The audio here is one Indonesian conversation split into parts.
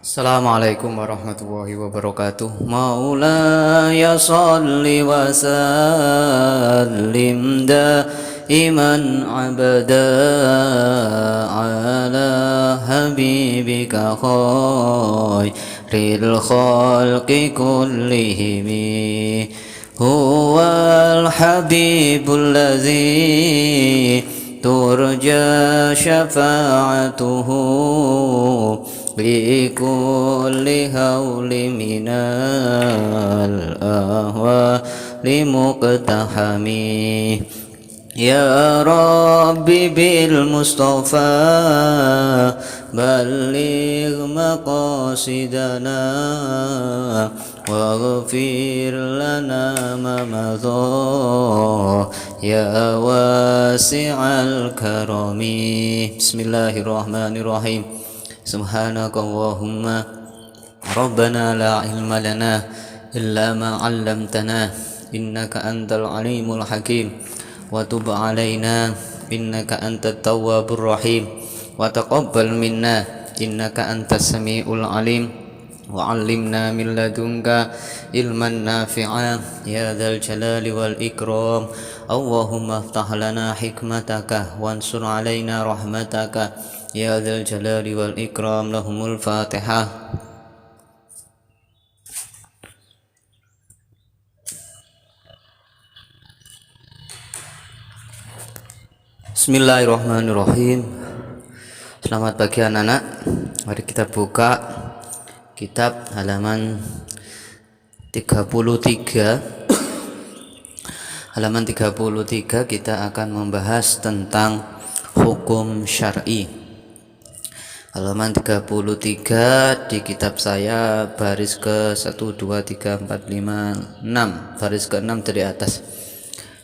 Assalamualaikum warahmatullahi wabarakatuh. Maulaya salli wa sallim daiman abada ala habibika khairil khalqi kullihim. Huwal habibul ladzi turja syafa'atuhu بكل هول من الأهوال مقتحم يا ربي بالمصطفى بلغ مقاصدنا واغفر لنا ما مضى يا واسع الكرم بسم الله الرحمن الرحيم سبحانك اللهم ربنا لا علم لنا إلا ما علمتنا إنك أنت العليم الحكيم وتب علينا إنك أنت التواب الرحيم وتقبل منا إنك أنت السميع العليم وعلمنا من لدنك علما نافعا يا ذا الجلال والإكرام اللهم افتح لنا حكمتك وانصر علينا رحمتك يا ذا الجلال والإكرام لهم الفاتحة. Bismillahirrahmanirrahim. Selamat pagi anak-anak. Mari kita buka kitab halaman 33. Halaman 33 kita akan membahas tentang hukum syar'i. Halaman 33 di kitab saya baris ke 1, 2, 3, 4, 5, 6, baris ke 6 dari atas.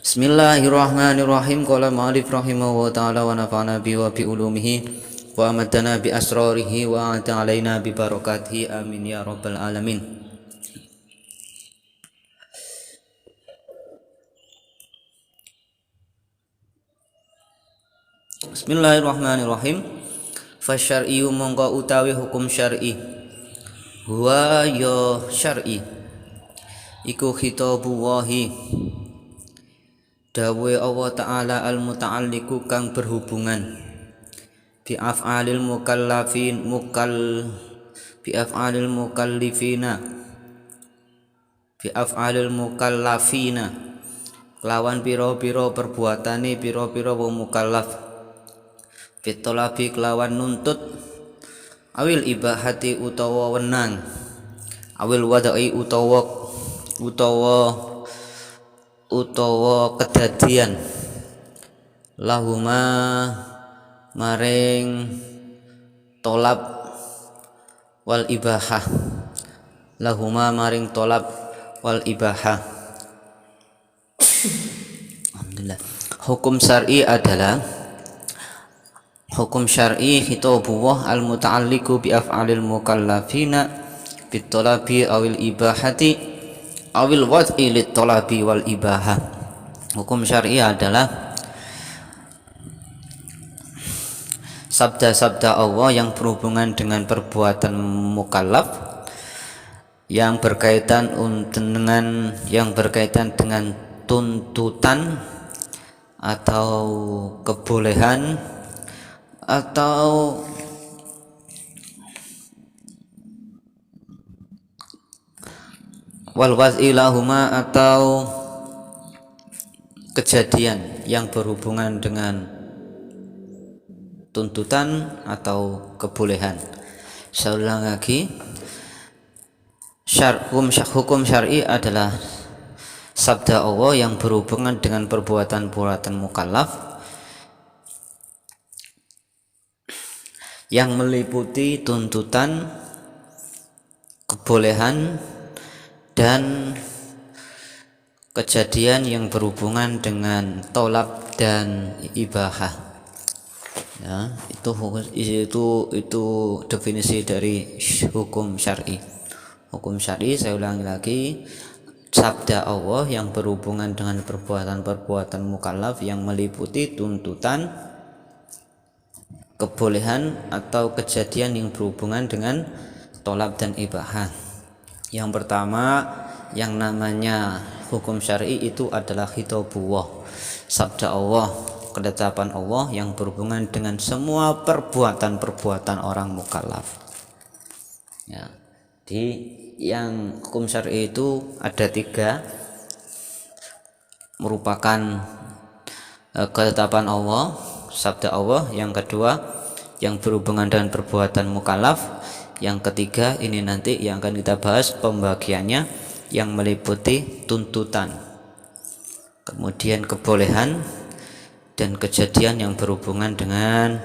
Bismillahirrahmanirrahim. Qala ma'alif rahimahullah ta'ala wa nafa'ana bi wa bi ulumihi wa amadana bi asrarihi wa ata alaina bi barakatihi amin ya rabbal alamin. Bismillahirrahmanirrahim. Fasyar'iyu mongko utawi hukum syar'i huwa ya syar'i iku khitabullahi dawe Allah Ta'ala al-muta'alliqu kang berhubungan bi af'alil mukallafin bi af'alil mukallafina lawan pira-pira perbuatane pira-pira wong mukallaf fitolabi kelawan nuntut awil ibahati utawa wenang awil wadai utawa kedadian lahuma maring tolab wal ibahah lahuma maring tolab wal ibahah. Alhamdulillah. Hukum syar'i adalah hukum syar'i khitabullah al-muta'alliqu bi af'alil mukallafina bit talabi awil ibahati awil wad'i lit talabi wal ibahah. Hukum syar'i adalah sabda-sabda Allah yang berhubungan dengan perbuatan mukallaf yang berkaitan dengan tuntutan atau kebolehan atau wal waz'i lahuma atau kejadian yang berhubungan dengan tuntutan atau kebolehan. Saya ulang lagi. Hukum syar'i adalah sabda Allah yang berhubungan dengan perbuatan-perbuatan mukallaf yang meliputi tuntutan, kebolehan, dan kejadian yang berhubungan dengan tolab dan ibahah. Ya, itu definisi dari hukum syar'i. Hukum syar'i, saya ulangi lagi, sabda Allah yang berhubungan dengan perbuatan-perbuatan mukallaf yang meliputi tuntutan, kebolehan atau kejadian yang berhubungan dengan tolab dan ibahah. Yang pertama, yang namanya hukum syar'i itu adalah khitabullah, sabda Allah, ketetapan Allah yang berhubungan dengan semua perbuatan-perbuatan orang mukallaf. Ya, di yang hukum syar'i itu ada 3, merupakan ketetapan Allah, sabda Allah. Yang kedua, yang berhubungan dengan perbuatan mukallaf. Yang ketiga, ini nanti yang akan kita bahas pembagiannya, yang meliputi tuntutan, kemudian kebolehan, dan kejadian yang berhubungan dengan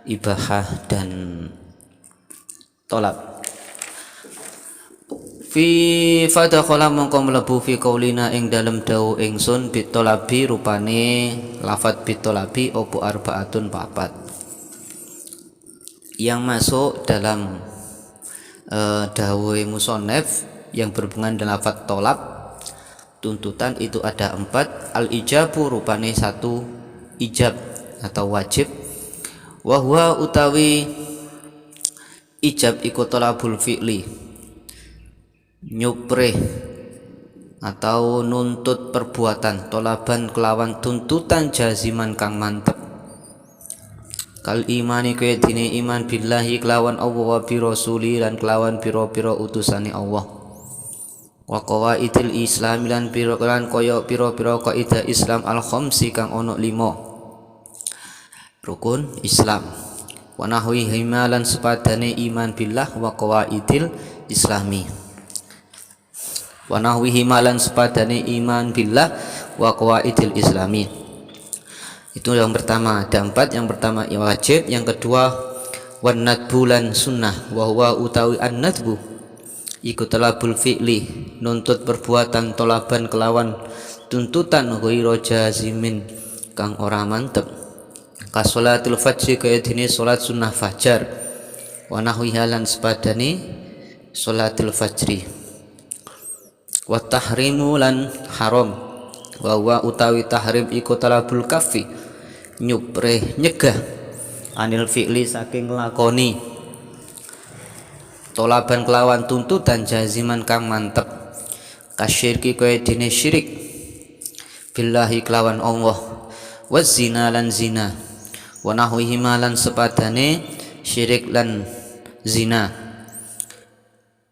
ibahah dan tolab. Fi fadakhala mongko mlebu fi qaulina ing dalem dawuh ingsun bitolabi, rupane lafat bitolabi opo arbaatun 4 yang masuk dalam dawuh musannaf yang berhubungan dengan lafat tolab tuntutan itu ada 4. Al ijabu, rupane 1 ijab atau wajib. Wa huwa utawi ijab iku tolabul fi'li, nyuprih atau nuntut perbuatan, tolaban kelawan tuntutan jaziman kang mantep. Kal imani kaya dine iman billahi kelawan Allah wa bi rasuli lan kelawan pira-pira utusane Allah. Wa qawaidil islam lan pira-pira kaya pira-pira kaidah Islam al khamsi kang ono 5 rukun Islam. Wa nahwi himalan sepadane iman billah wa qawaidil islami. Wa nahwi himalan sepadane iman billah wa qawaidil islami. Itu yang pertama, ada 4. Yang pertama wajib, yang kedua wan nadbu lan sunnah, wa huwa utawi an nadbu iku talabul fi'li, nuntut perbuatan, tolaban kelawan tuntutan ghairu jazimin kang ora mantep. Ka sholatul fajr kaya dene salat sunnah fajar, wa nahwiha lan sepadane sholatul fajri. Wa tahrimu lan haram, wa huwa utawi tahrim iku talabul kafi, nyuprih nyegah anil fi'li saking lakoni, tolaban kelawan tuntutan jaziman kang mantep. Kasyirki kaya dene syirik billahi kelawan Allah, wa zina lan zina, wa nahwihi lan sepadane syirik lan zina.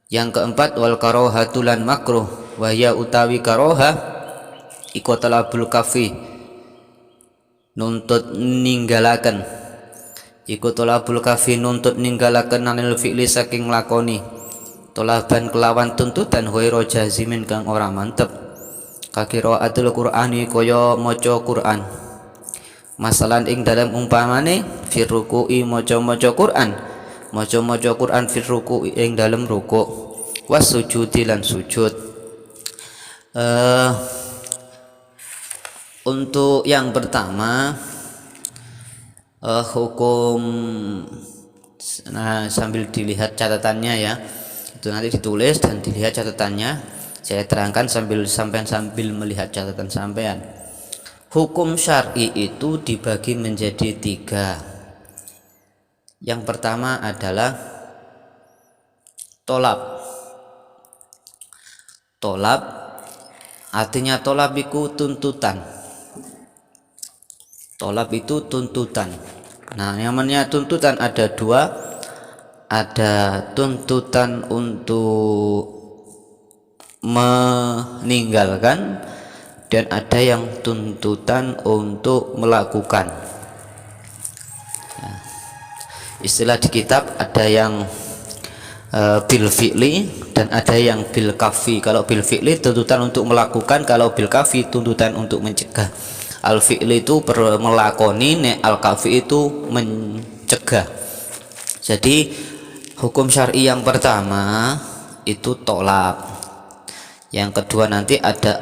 Yang keempat wal karohatu lan makruh, wa ya utawi karoha iku talabul kafi, nuntut ninggalaken, iku tolabul kafi nuntut ninggalaken anil fi'li saking lakoni, tolaban kelawan tuntutan ghairu jazimin kang ora mantep. Qiraatul Qur'ani kaya maca Qur'an, masalan ing dalam umpamane fir ruku'i maca-maca Qur'an, maca-maca Qur'an fir ruku'i ing dalam ruku', was sujudi lan sujud. Untuk yang pertama hukum, nah sambil dilihat catatannya ya, itu nanti ditulis dan dilihat catatannya, saya terangkan sambil melihat catatan sampean. Hukum syar'i itu dibagi menjadi 3. Yang pertama adalah tolab. Tolab artinya tolab itu tuntutan. Tolab itu tuntutan. Nah, yang namanya tuntutan ada 2. Ada tuntutan untuk meninggalkan dan ada yang tuntutan untuk melakukan. Nah, istilah di kitab ada yang bil fi'li dan ada yang bil kafi. Kalau bil fi'li tuntutan untuk melakukan, kalau bil kafi tuntutan untuk mencegah. Al fi'li itu melakoni, nek al kafi itu mencegah. Jadi hukum syar'i yang pertama itu tolak. Yang kedua nanti ada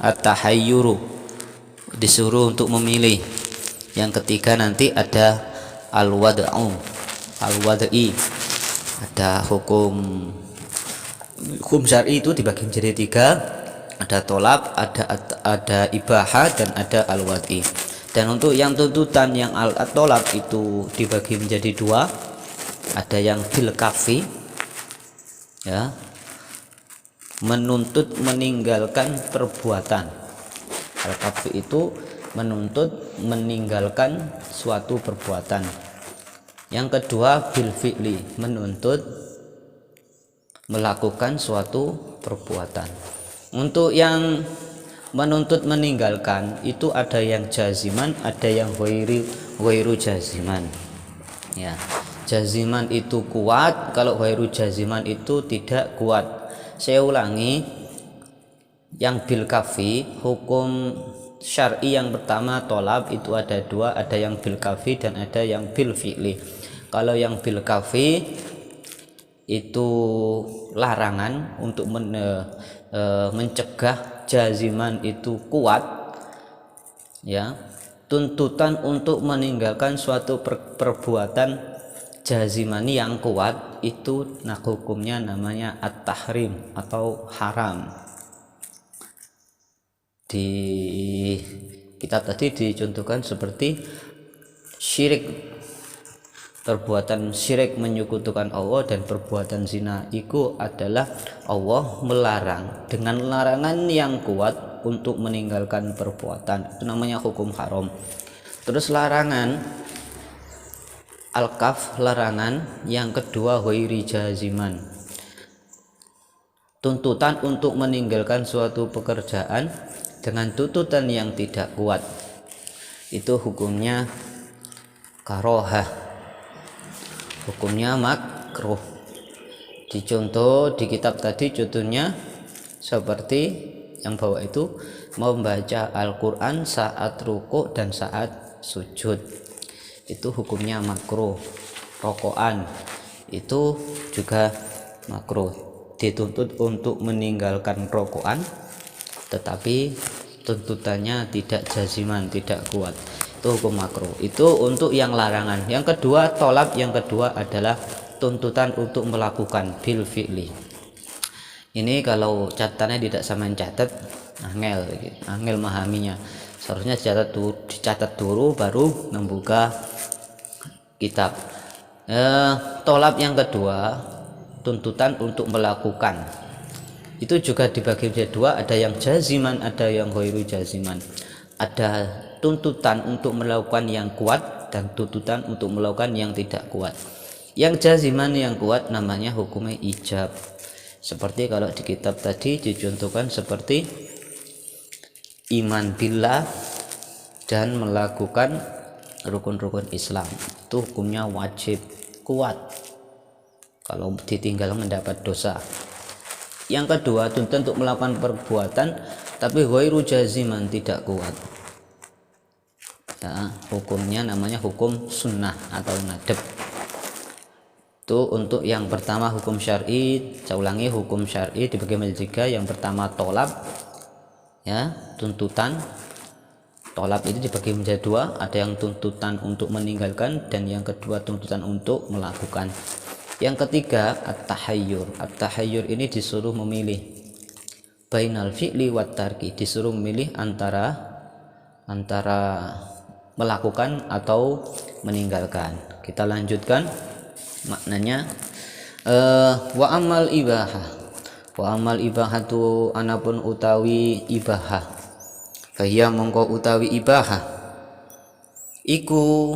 at-tahayyuru, disuruh untuk memilih. Yang ketiga nanti ada al-wad'i. Ada hukum syar'i itu dibagi menjadi 3. Ada tolab, ada ibahah, dan ada al-wad'i. Dan untuk yang tuntutan yang al-tolab itu dibagi menjadi 2. ada yang bil kafi, ya, menuntut meninggalkan perbuatan. Al kafi itu menuntut meninggalkan suatu perbuatan. Yang kedua bil fi'li, menuntut melakukan suatu perbuatan. Untuk yang menuntut meninggalkan itu ada yang jaziman, ada yang ghairu jaziman, ya. Jaziman itu kuat, kalau ghairu jaziman itu tidak kuat. Saya ulangi, yang bil kafi, hukum syar'i yang pertama tolab itu ada dua, ada yang bil kafi dan ada yang bil fi'li. Kalau yang bil kafi itu larangan untuk mencegah jaziman itu kuat, ya. Tuntutan untuk meninggalkan suatu perbuatan jazimani yang kuat itu hukumnya namanya at-tahrim atau haram. Di kitab tadi dicontohkan seperti syirik, perbuatan syirik menyekutukan Allah dan perbuatan zina itu adalah Allah melarang dengan larangan yang kuat untuk meninggalkan perbuatan, itu namanya hukum haram. Terus larangan al-kaf, larangan yang kedua ghairi jaziman, tuntutan untuk meninggalkan suatu pekerjaan dengan tuntutan yang tidak kuat, itu hukumnya karohah, hukumnya makruh. Dicontoh di kitab tadi contohnya seperti yang bawah itu, membaca Al-Quran saat rukuk dan saat sujud, itu hukumnya makruh. Rokokan itu juga makruh, dituntut untuk meninggalkan rokokan tetapi tuntutannya tidak jaziman, tidak kuat, itu hukum makruh. Itu untuk yang larangan. Yang kedua tolab, yang kedua adalah tuntutan untuk melakukan bil fi'li. Ini kalau catatannya tidak sama catat, angel memahaminya. Seharusnya dicatat dulu baru membuka kitab. Tolab yang kedua, tuntutan untuk melakukan, itu juga dibagi menjadi dua, ada yang jaziman, ada yang ghairu jaziman. Ada tuntutan untuk melakukan yang kuat dan tuntutan untuk melakukan yang tidak kuat. Yang jaziman yang kuat namanya hukumnya ijab. Seperti kalau di kitab tadi dicontohkan seperti iman billah dan melakukan rukun-rukun Islam, itu hukumnya wajib, kuat, kalau ditinggal mendapat dosa. Yang kedua tuntutan untuk melakukan perbuatan tapi ghairu jaziman, tidak kuat, ya, hukumnya namanya hukum sunnah atau nadab. Itu untuk yang pertama hukum syar'i. Saya ulangi, hukum syar'i dibagi menjadi tiga. Yang pertama tolab, ya, tuntutan. Tolab itu dibagi menjadi dua, ada yang tuntutan untuk meninggalkan dan yang kedua tuntutan untuk melakukan. Yang ketiga at-tahayyur. At-tahayyur ini disuruh memilih bainal fi'li wat tarki, disuruh memilih antara melakukan atau meninggalkan. Kita lanjutkan maknanya. Wa amal ibahatu anapun utawi ibahah, faya mongko utawi ibahah iku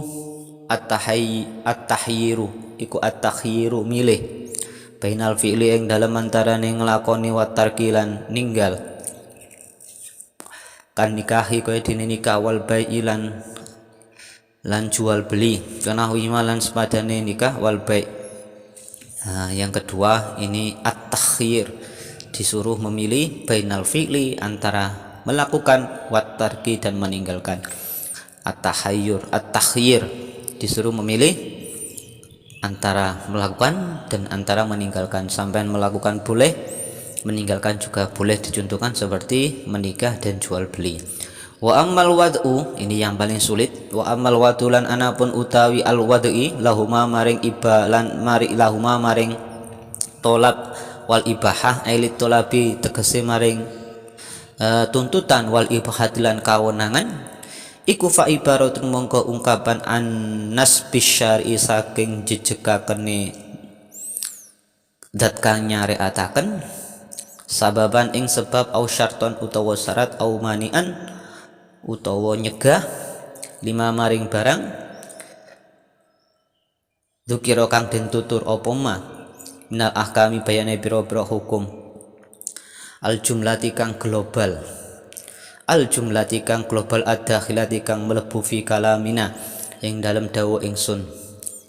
at-tahyiru, iku at-takhyiru milih bainal fi'li ing dalem antarane nglakoni wa tarkilan ninggal, kan nikahi kaya dene nikah, wal bai'i lan jual beli, kana wimalan sepadane nikah, wal bai'. Nah, yang kedua ini at-takhyir, disuruh memilih bainal fi'li antara melakukan wa tarki dan meninggalkan. At-takhyir disuruh memilih antara melakukan dan antara meninggalkan. Sampai melakukan boleh, meninggalkan juga boleh, dicontohkan seperti menikah dan jual beli. Wa ammal wad'u, ini yang paling sulit. Wa ammal wad'u lan anapun utawi al wad'i lahuma maring ibalan mari lahuma maring tolab wal ibahah, ailit tolabi tegese maring tuntutan, wal ibahah lan kawenangan, iku fa ibaratun mongko ungkapan annas bisyari saking jejegakene zat kang nyareataken sababan ing sebab au syarton utawa syarat au manian utawa nyegah lima maring barang dzukira kang den tutur apa ma minal ahkami bayane biro-biro hukum al jumlati kang global ad-dakhilati kang mlebu fi kalamina ing dalem dawuh ingsun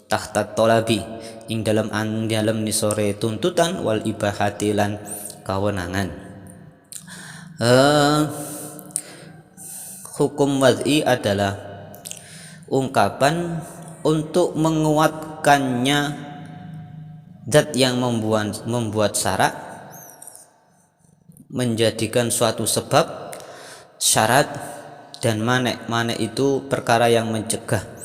tahta tolabi ing dalem nisore tuntutan wal ibahati lan kawenangan. Hukum wad'i adalah ungkapan untuk menguatkannya zat yang membuat syarat, menjadikan suatu sebab syarat dan mane itu perkara yang mencegah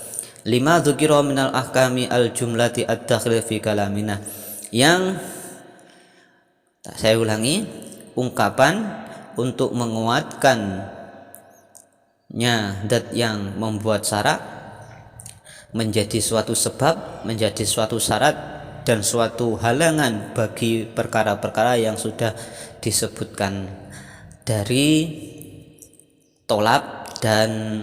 lima dzukira minal ahkami al jumlati ad-dakhil fi kalamina yang saya ulangi ungkapan untuk menguatkannya zat yang membuat syarat menjadi suatu sebab, menjadi suatu syarat dan suatu halangan bagi perkara-perkara yang sudah disebutkan dari tolab dan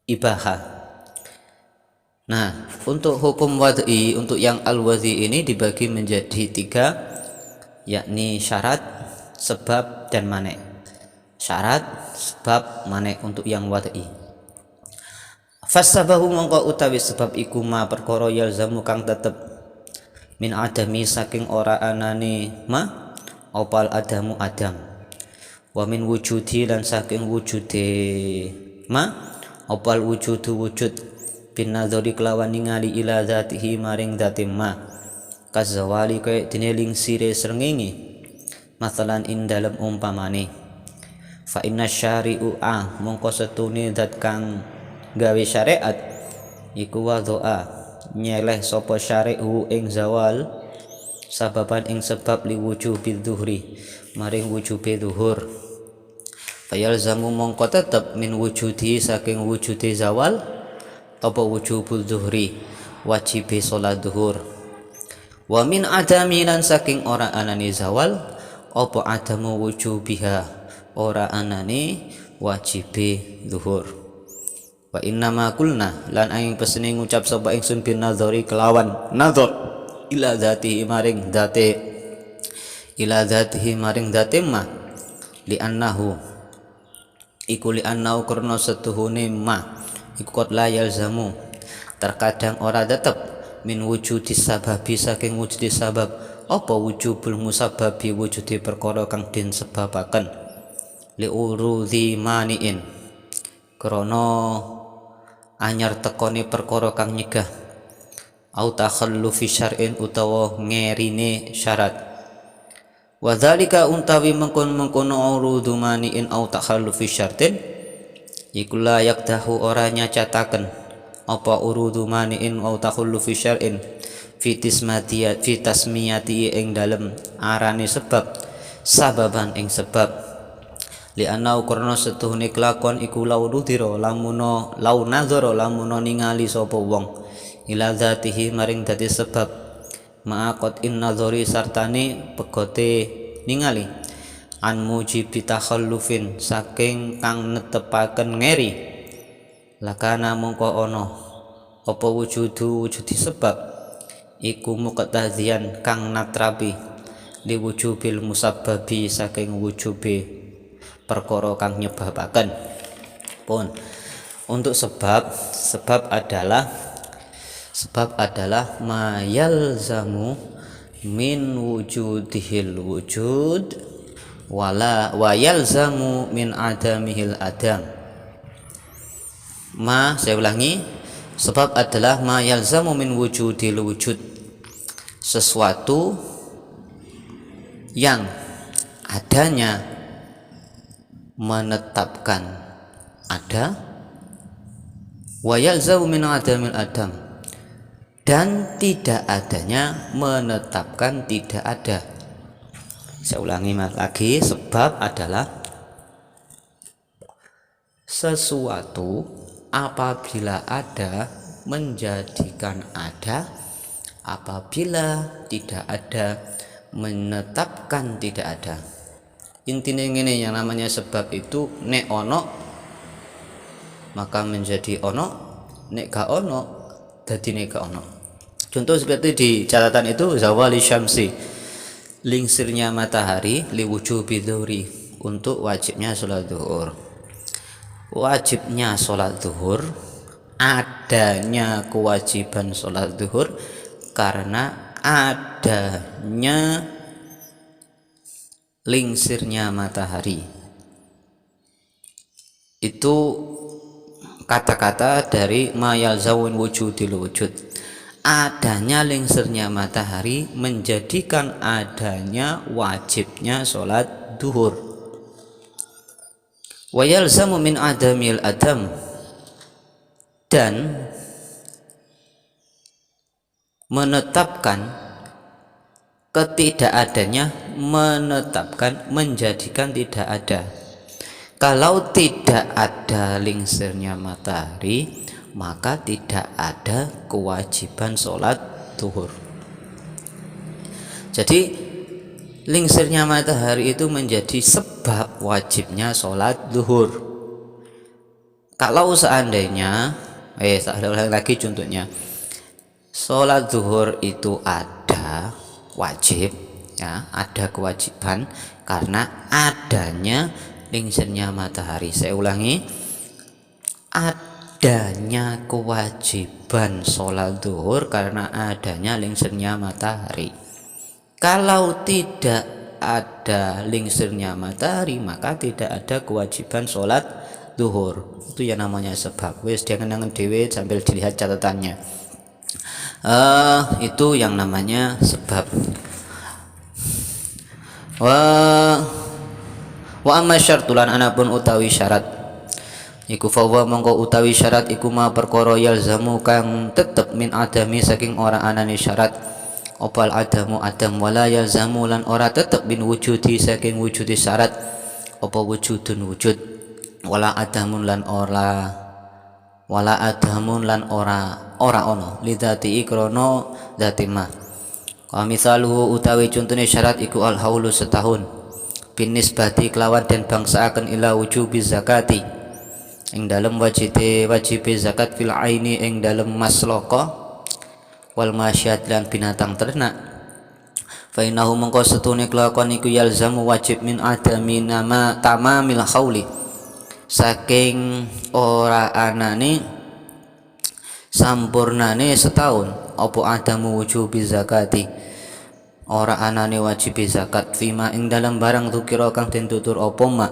ibahah. Nah, untuk hukum wad'i, untuk yang al-wad'i ini dibagi menjadi tiga, yakni syarat, sebab, dan mane. Syarat, sebab, mane untuk yang wad'i. Fasabahu mongko utawi sebab iku ma perkara yalzamu kang tetep min adami saking ora anane ma opal adamu adam wa min wujudi lan saking wujude ma opal wujudu wujud bin nadhari kelawan ningali ila zatihi maring zatim ma kazawali kaya dene lingsire srengenge masalan ing dalem umpamane fa inna syari'u mongko setune zat kang gawe syariat iku wadho'a nyeleh sapa syari'u ing zawal sababan ing sebab li wujubi dhuhri maring wujubi dhuhur fayalzamu mongko tetep min wujudi saking wujudi zawal apa wujubul dhuhri wajibe salat dhuhur wa min adami lan saking ora anane zawal apa adamu wujubiha ora anane wajibe dhuhur wa inna ma kulna lan aing pesene ngucap sapa ingsun bin nadhari kelawan nadhar ila dzatihi maring dzate ma li annahu iku li annau karna setuhune ma iku qad la yalzamu terkadang ora tetep min wujudi sababi saking wujudi sabab apa wujubul musabbabi wujudi perkara kang den sebabaken li urudhi maniin krana anyar tekone perkara kang nyegah au takhallufi syar'in utawa ngerine syarat wadzalika untawi mengkono urudu maniin au takhallufi syartin iku la yakdahu ora nyacataken apa urudu maniin au takhallufi syar'in fi tasmiyati ing dalem arane sebab sababan ing sebab li anau karena setuhune kelakon iku laududira lamuno launadzara lamuno ningali sapa wong ila dzatihi maring dadi sebab ma'aqad in nadhari sartane pegote ningali an mujibi takhallufin saking kang netepaken ngeri lakana mongko ana apa wujudi sebab iku muqtadhiyan kang natrapi li wujubil musabbabi saking wujube perkara kang nyebabaken pun untuk sebab adalah mayalzamu min wujudihil wujud wala wayalzamu min adamihil adam. Saya ulangi, sebab adalah mayalzamu min wujudil wujud, sesuatu yang adanya menetapkan ada, wayalzamu min adamil adam, dan tidak adanya menetapkan tidak ada. Saya ulangi lagi, sebab adalah sesuatu apabila ada menjadikan ada, apabila tidak ada menetapkan tidak ada. Intinya ini yang namanya sebab itu nek ono maka menjadi ono, nek gak ono dadi nek gak ono. Contoh seperti di catatan itu zawali syamsi, lingsirnya matahari, liwujubi dhuhri, untuk wajibnya sholat zuhur. Wajibnya sholat zuhur, adanya kewajiban sholat zuhur karena adanya lingsirnya matahari. Itu kata-kata dari ma yalzawun wujudil wujud. Adanya lingsirnya matahari menjadikan adanya wajibnya sholat duhur. Wa yalzamu min adamil adam, dan menetapkan ketidakadanya, menetapkan menjadikan tidak ada. Kalau tidak ada lingsirnya matahari, maka tidak ada kewajiban sholat duhur. Jadi lingsirnya matahari itu menjadi sebab wajibnya sholat duhur. Kalau seandainya lagi contohnya, sholat duhur itu ada wajib, ya, ada kewajiban karena adanya lingsirnya matahari. Saya ulangi, adanya kewajiban sholat duhur karena adanya lingsirnya matahari. Kalau tidak ada lingsirnya matahari, maka tidak ada kewajiban sholat duhur. Itu yang namanya sebab. Wes jangan dewe sambil dilihat catatannya. Itu yang namanya sebab. Wa amma syartulan anapun utawi syarat iku fawa mongko utawi syarat iku ma perkara yalzamu kang tetep min adami saking ora anane syarat, opal adamu adam, wala yalzamu lan ora tetep bin wujudi saking wujudi syarat, apa wujudun wujud, wala adamun lan ora ono lidati ikrono dati ma. Wa misaluhu utawi contone syarat iku al haulu setahun, bin nisbati kelawan dan bangsaaken ila wujubi zakati, ing dalem wajib zakat fil aini ing dalem maslaka wal masyad lan binatang ternak. Fa innahu mongko setune kelakon iku yalzamu wajib min adami nama tamamil hauli, saking ora anane sampurnane setahun, apa adamu wujubi zakati, ora anane wajib zakat, fima ing dalam barang tukira kang den tutur apa ma,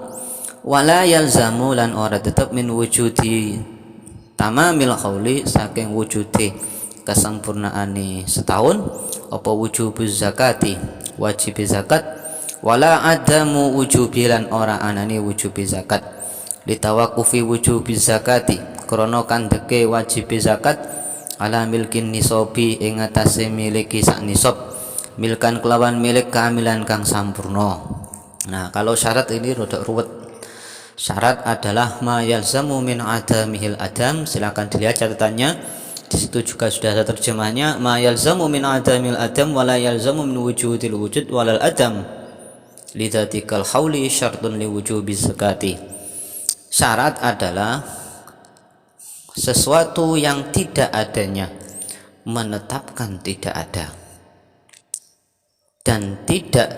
wala yalzamu lan ora tetep min wujudi tamamil hauli saking wujude kesampurnaane setahun, apa wujubu zakati wajib zakat, wala adamu wujubi lan ora anane wujubi zakat, litawakufi wujubi zakati krana kandheke wajib zakat ala milkin nisobi ing atase miliki sak nisab, milkan kelawan milik kehamilan kang sampurna. Nah, kalau syarat ini rada ruwet. Syarat adalah ma yalzamu min adamihil adam. Silakan dilihat catatannya. Di situ juga sudah ada terjemahnya. Ma yalzamu min adamil adam wala yalzamu min wujudil wujud walal adam. Lidzatikal hauli syartun li wujubi zakati. Syarat adalah sesuatu yang tidak adanya menetapkan tidak ada, dan tidak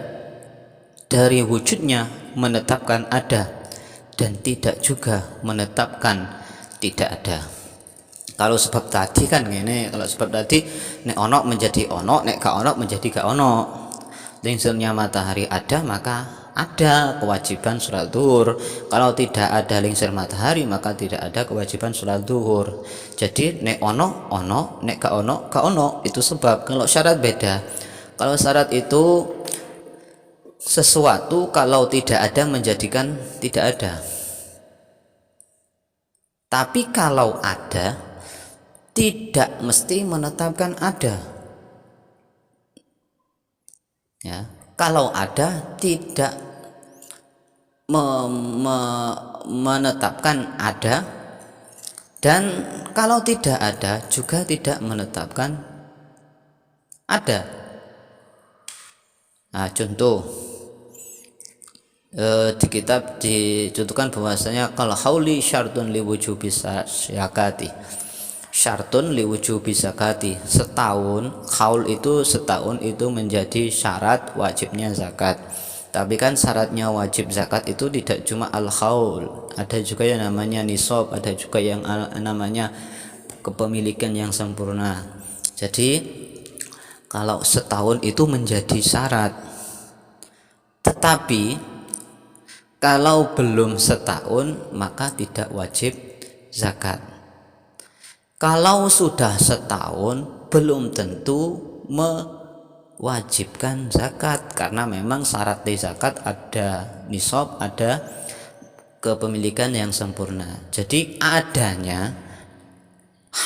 dari wujudnya menetapkan ada, dan tidak juga menetapkan tidak ada. Kalau sebab tadi kan gini, kalau sebab tadi nek ono menjadi ono, nek gak ono menjadi gak ono. Lingsirnya matahari ada, maka ada kewajiban sholat duhur. Kalau tidak ada lingsir matahari, maka tidak ada kewajiban sholat duhur. Jadi nek ono ono, nek gak ono, itu sebab. Kalau syarat beda. Kalau syarat itu sesuatu kalau tidak ada menjadikan tidak ada. Tapi kalau ada tidak mesti menetapkan ada. Ya, kalau ada tidak menetapkan ada, dan kalau tidak ada juga tidak menetapkan ada. Nah, contoh di kitab dicontohkan bahwasanya kalau hauli syartun liwujubi zakati, syartun liwujubi zakati, setahun, haul itu setahun itu menjadi syarat wajibnya zakat. Tapi kan syaratnya wajib zakat itu tidak cuma al-haul, ada juga yang namanya nisab, ada juga yang namanya kepemilikan yang sempurna. Jadi kalau setahun itu menjadi syarat, tetapi kalau belum setahun maka tidak wajib zakat. Kalau sudah setahun belum tentu mewajibkan zakat, karena memang syarat di zakat ada nisab, ada kepemilikan yang sempurna. Jadi adanya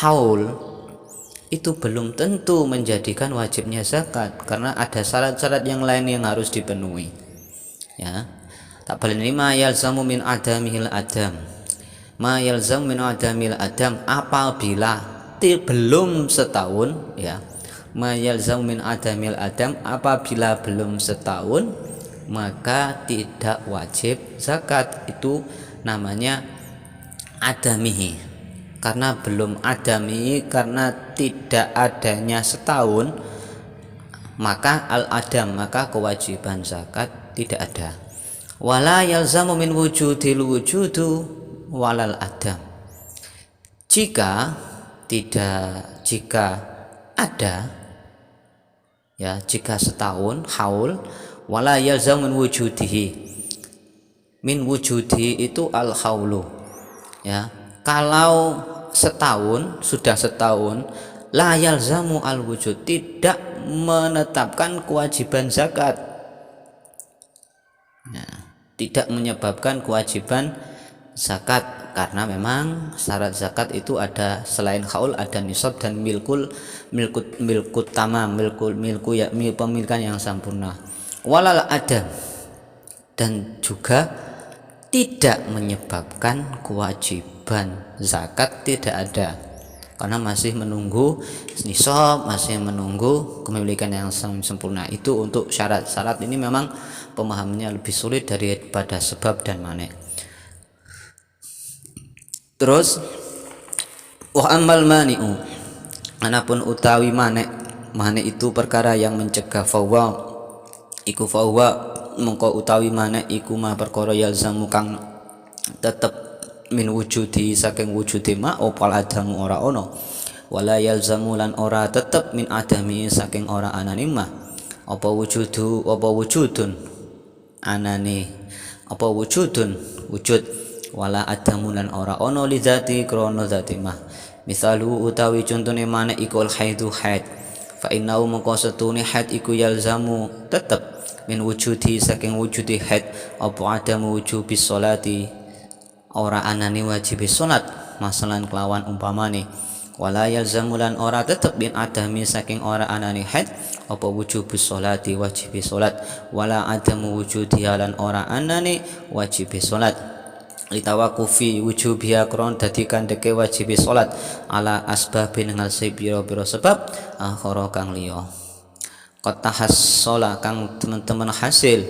haul itu belum tentu menjadikan wajibnya zakat, karena ada syarat-syarat yang lain yang harus dipenuhi. Ya, tak boleh ma yalzamu min adamil adam, ma yalzamu min adamil adam, apabila belum setahun, ya, ma yalzamu min adamil adam, apabila belum setahun maka tidak wajib zakat. Itu namanya adamihi, karena belum adami, karena tidak adanya setahun, maka al-adam, maka kewajiban zakat tidak ada. Wala yalzamu min wujudil wujudu walal adam, jika ada, ya, jika setahun haul, wala yalzamu min wujudihi, min wujudi itu al haulu, ya, kalau setahun, sudah setahun, la yalzamu al wujud, tidak menetapkan kewajiban zakat, ya, tidak menyebabkan kewajiban zakat, karena memang syarat zakat itu ada selain haul ada nisab dan milkut tamam, milku ya, pemilikan yang sempurna. Walal adam, dan juga tidak menyebabkan kewajiban zakat tidak ada, karena masih menunggu nisab, masih menunggu kepemilikan yang sempurna. Itu untuk syarat-syarat ini memang pemahamannya lebih sulit daripada sebab dan mane. Terus wa amal mani'u, anapun utawi mane itu perkara yang mencegah, fawa iku fawa mengko utawi mane iku ma perkara yalzamu kang tetep min wujudi saking wujudi ma opal adamu ora ono, wala yalzamu lan ora tetep min adami saking ora anane ma apa wujudun anane, apa wujudun wujud, wala adamu lan ora ono lidzati krono zati mah. Misalu utawi contone mane iku al haidu haid, fa innahu mengko setune haid iku yalzamu tetep min wujudi saking wujudi haid apa adamu wujubi sholati ora anani wajib salat, masalan kelawan umpamane, wala yalzamu lan ora tetep bin adami saking ora anani haid apa wujubi sholati wajib salat, wala adamu wujudi lan ora anani wajib salat, litawakufi wujubiha kron dadi kandheke wajib salat ala asbabin ngalsi biro-biro sebab akhara kang liya. Qad tahassola kang teman-teman hasil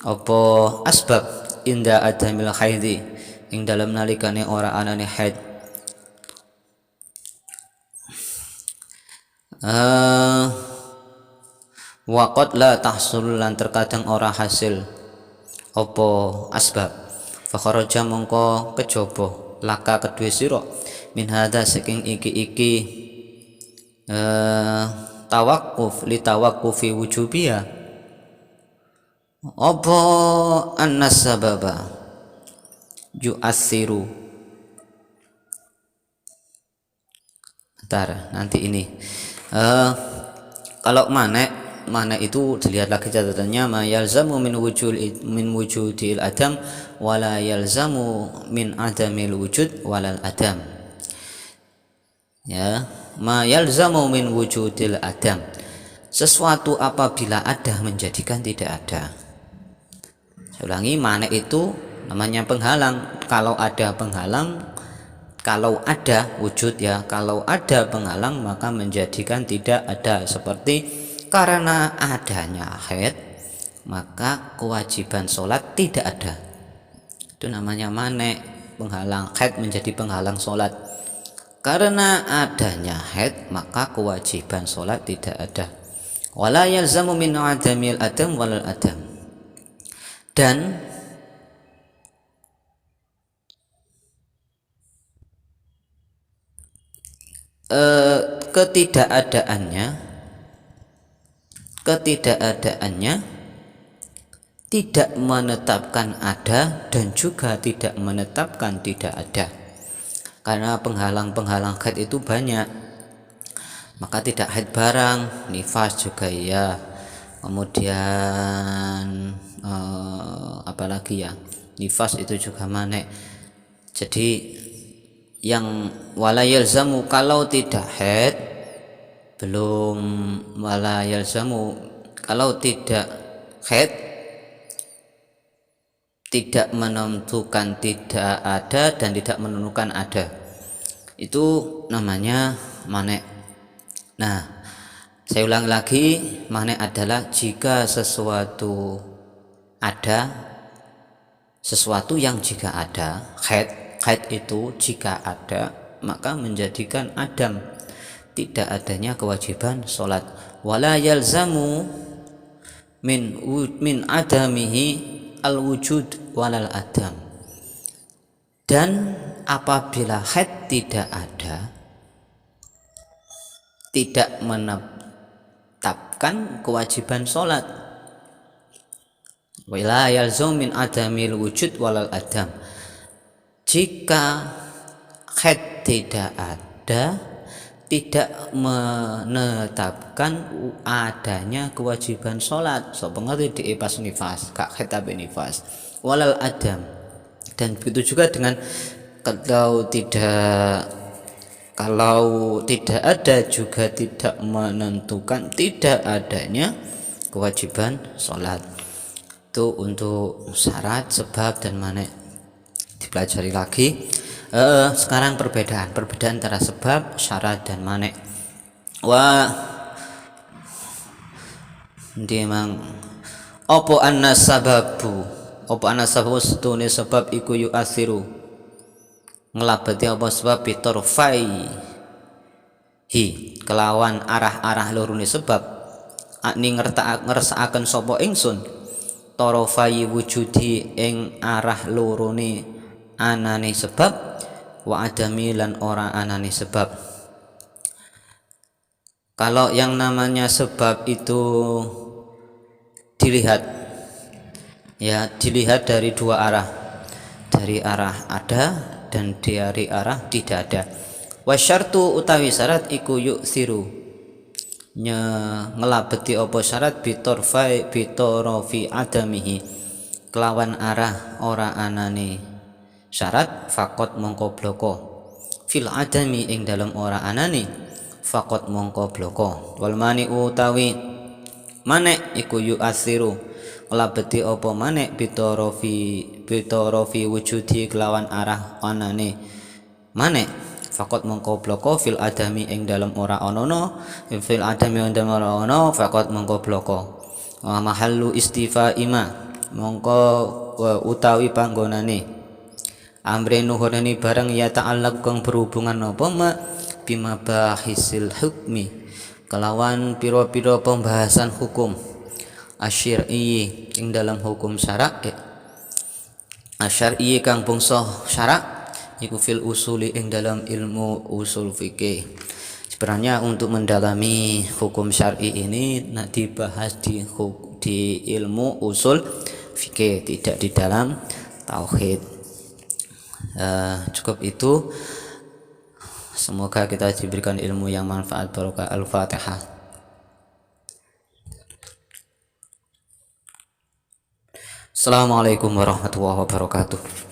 apa asbab inda adamil haidi ing dalam nalikane ora anane haid. Waqad la tahsul lan terkadang ora hasil apa asbab, fa kharaja mongko kejaba laka kedue sira min hadza saking iki tawakuf li tawakufi wujubiya apa annas sababa yu'assiru. Bentar, nanti ini kalau mana itu dilihat lagi catatannya, ma yalzamu min wujudil adam wala yalzamu min adamil wujud walal adam, ya, ma yalzamu min wujudil adam, sesuatu apabila ada menjadikan tidak ada. Saya ulangi, mana itu namanya penghalang. Kalau ada penghalang, kalau ada wujud ya, kalau ada penghalang maka menjadikan tidak ada. Seperti karena adanya haid maka kewajiban sholat tidak ada. Itu namanya mane, penghalang. Haid menjadi penghalang sholat. Karena adanya haid maka kewajiban sholat tidak ada. Wala yalzamu min adamil adam walal adam. Dan ketidakadaannya tidak menetapkan ada dan juga tidak menetapkan tidak ada. Karena penghalang-penghalang haid itu banyak, maka tidak haid barang, nifas juga ya, kemudian apalagi ya, nifas itu juga manek. Jadi yang wala yalzamu, kalau tidak haid belum, wala yalzamu kalau tidak haid tidak menentukan tidak ada dan tidak menentukan ada, itu namanya manek. Nah, saya ulang lagi, manek adalah jika sesuatu ada, sesuatu yang jika ada, haid itu jika ada maka menjadikan adam, tidak adanya kewajiban sholat. Wala yalzamu min adamihi al wujud walal adam. Dan apabila haid tidak ada, tidak menetapkan kewajiban sholat. Wala yalzamu min adamil wujud walal adam. Jika haid tidak ada, tidak menetapkan adanya kewajiban sholat. So pengerti di pas nifas, kak haid tapi nifas. Walal adam. Dan begitu juga dengan kalau tidak ada juga tidak menentukan tidak adanya kewajiban sholat. Itu untuk syarat, sebab dan manek. Dipelajari lagi. Sekarang perbedaan antara sebab, syarat dan manek. Memang opo annas sababu setune sebab iku yu asiru ngelabati apa sebab bitorfai kelawan arah-arah lorone sebab akni ngersakaken sapa ingsun torofai wujudi ing arah lorone anane sebab wa adami lan ora anane sebab. Kalau yang namanya sebab itu dilihat dari dua arah, dari arah ada dan dari arah tidak ada. Wasyartu utawi syarat iku yuksiru ngelabeti apa syarat bitorofi adamihi kelawan arah ora anane syarat fakot mongko bloko fil adami ing dalam ora anane fakot mongko bloko. Wal mani utawi manek iku yuksiru ngelabeti apa manek bitorofi wujudi kelawan arah anane manek fakot mongko bloko fil adami ing dalam ora onono fil adami ing dalam ora ono fakot mongko bloko. Mahallu istifaima mongko utawi panggonane amre nuhurani barang ya ta'allaq kang berhubungan apa ma bima bahisil hukmi kelawan piro-piro pembahasan hukum asyir'i ing dalam hukum syarak asyar'i kang bangsa syarak iku fil usuli ing dalam ilmu usul fikih. Sebenarnya untuk mendalami hukum syar'i ini dibahas di ilmu usul fikih, tidak di dalam tauhid. Cukup itu. Semoga kita diberikan ilmu yang manfaat. Barokah. Al-Fatihah. Assalamualaikum warahmatullahi wabarakatuh.